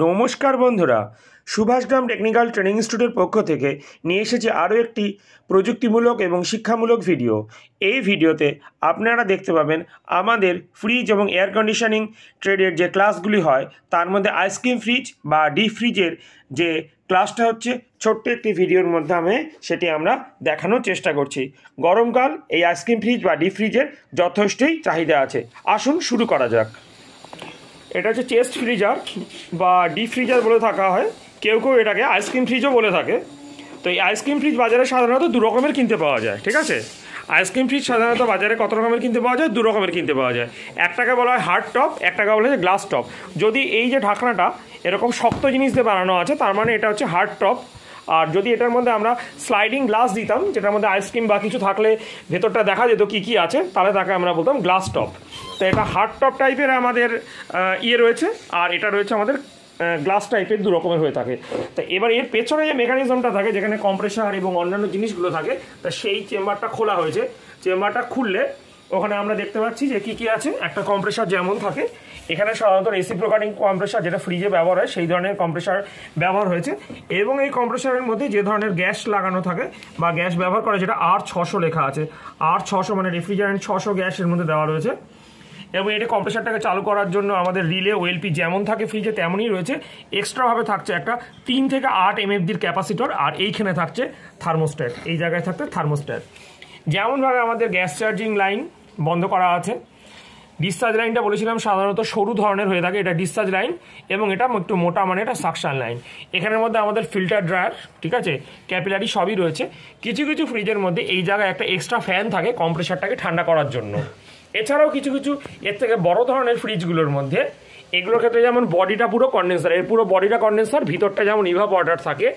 নমস্কার বন্ধুরা, Subhashgram technical training ইনস্টিটিউটের পক্ষ থেকে নিয়ে এসেছি আরও একটি প্রযুক্তিমূলক এবং শিক্ষামূলক ভিডিও। এই ভিডিওতে আপনারা দেখতে পাবেন আমাদের ফ্রিজ এবং এয়ার কন্ডিশনিং ট্রেডের যে ক্লাসগুলি হয় তার মধ্যে আইসক্রিম ফ্রিজ বা ডিপ ফ্রিজের যে ক্লাসটা হচ্ছে ছোট্ট একটি ভিডিওর মাধ্যমে সেটি আমরা দেখানোর চেষ্টা করছি। গরমকাল এই আইসক্রিম ফ্রিজ বা ডিপ ফ্রিজের যথেষ্টই চাহিদা আছে। আসুন শুরু করা যাক। এটা হচ্ছে চেস্ট ফ্রিজার বা ডিপ ফ্রিজার বলে থাকা হয়, কেউ কেউ এটাকে আইসক্রিম ফ্রিজও বলে থাকে। তো এই আইসক্রিম ফ্রিজ বাজারে সাধারণত দু রকমের কিনতে পাওয়া যায়, ঠিক আছে? আইসক্রিম ফ্রিজ সাধারণত বাজারে কত রকমের কিনতে পাওয়া যায়? দু রকমের কিনতে পাওয়া যায়। একটাকে বলা হয় হার্ড টপ, একটাকে বলা হয় গ্লাস টপ। যদি এই যে ঢাকনাটা এরকম শক্ত জিনিস দিয়ে বানানো আছে তার মানে এটা হচ্ছে হার্ড টপ। আর যদি এটার মধ্যে আমরা স্লাইডিং গ্লাস দিতাম, যেটার মধ্যে আইসক্রিম বা কিছু থাকলে ভেতরটা দেখা যেত কী কী আছে, তাহলে তাকে আমরা বলতাম গ্লাস টপ। তো এটা হার্ড টপ টাইপের আমাদের রয়েছে, আর এটা রয়েছে আমাদের গ্লাস টাইপের, দু রকমের হয়ে থাকে। তো এবার এর পেছনে যে মেকানিজমটা থাকে, যেখানে কম্প্রেসার এবং অন্যান্য জিনিসগুলো থাকে, তা সেই চেম্বারটা খোলা হয়েছে। চেম্বারটা খুললে ওখানে আমরা দেখতে পাচ্ছি যে কী কী আছে। একটা কম্প্রেসার যেমন থাকে, এখানে সাধারণত রেসিপ্রোকেটিং কম্প্রেসার যেটা ফ্রিজে ব্যবহার হয় সেই ধরনের কম্প্রেসার ব্যবহার হয়েছে। এবং এই কম্প্রেসারের মধ্যে যে ধরনের গ্যাস লাগানো থাকে বা গ্যাস ব্যবহার করে, যেটা R600 লেখা আছে, R600 মানে রেফ্রিজারেন্ট 600 গ্যাসের মধ্যে দেওয়া রয়েছে। এবং এটা কম্প্রেসারটাকে চালু করার জন্য আমাদের রিলে ওএলপি যেমন থাকে ফ্রিজে তেমনই রয়েছে। এক্সট্রাভাবে থাকছে একটা 3 থেকে 8 MFDর ক্যাপাসিটর, আর এইখানে থাকছে থার্মোস্ট্যাট, এই জায়গায় থাকছে থার্মোস্ট্যাট। যেমনভাবে আমাদের গ্যাস চার্জিং লাইন বন্ধ করা আছে। ডিসচার্জ লাইনটা বলেছিলাম সাধারণত সরু ধরনের হয়ে থাকে, এটা ডিসচার্জ লাইন, এবং এটা একটু মোটা মানে এটা সাকশন লাইন। এখানের মধ্যে আমাদের ফিল্টার ড্রায়ার, ঠিক আছে, ক্যাপিলারি সবই রয়েছে। কিছু কিছু ফ্রিজের মধ্যে এই জায়গায় একটা এক্সট্রা ফ্যান থাকে কম্প্রেসারটাকে ঠান্ডা করার জন্য। এছাড়াও কিছু কিছু এর থেকে বড় ধরনের ফ্রিজগুলোর মধ্যে, এগুলোর ক্ষেত্রে যেমন বডিটা পুরো কন্ডেন্সার, এর পুরো বডিটা কন্ডেন্সার, ভিতরটা যেমন ইভাপোরেটর থাকে,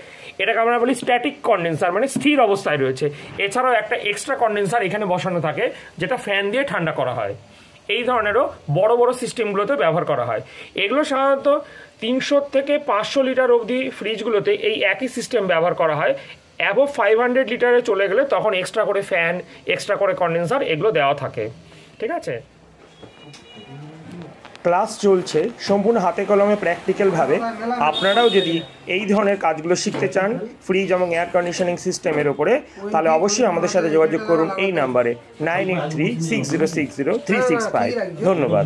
এটাকে আমরা বলি স্ট্যাটিক কন্ডেন্সার, মানে স্থির অবস্থায় রয়েছে। এছাড়াও একটা এক্সট্রা কন্ডেন্সার এখানে বসানো থাকে, যেটা ফ্যান দিয়ে ঠান্ডা করা হয়। এই ধরনেরও বড় বড় সিস্টেমগুলোতে ব্যবহার করা হয়। এগুলো সাধারণত 300 থেকে 500 লিটার অবধি ফ্রিজগুলোতে এই একই সিস্টেম ব্যবহার করা হয়। অ্যাবভ 500 লিটারে চলে গেলে তখন এক্সট্রা করে ফ্যান, এক্সট্রা করে কন্ডেন্সার এগুলো দেওয়া থাকে, ঠিক আছে? ক্লাস চলছে সম্পূর্ণ হাতে কলমে প্র্যাকটিক্যালভাবে। আপনারাও যদি এই ধরনের কাজগুলো শিখতে চান ফ্রিজ এবং এয়ার কন্ডিশনিং সিস্টেমের ওপরে, তাহলে অবশ্যই আমাদের সাথে যোগাযোগ করুন এই নাম্বারে 9836060365। ধন্যবাদ।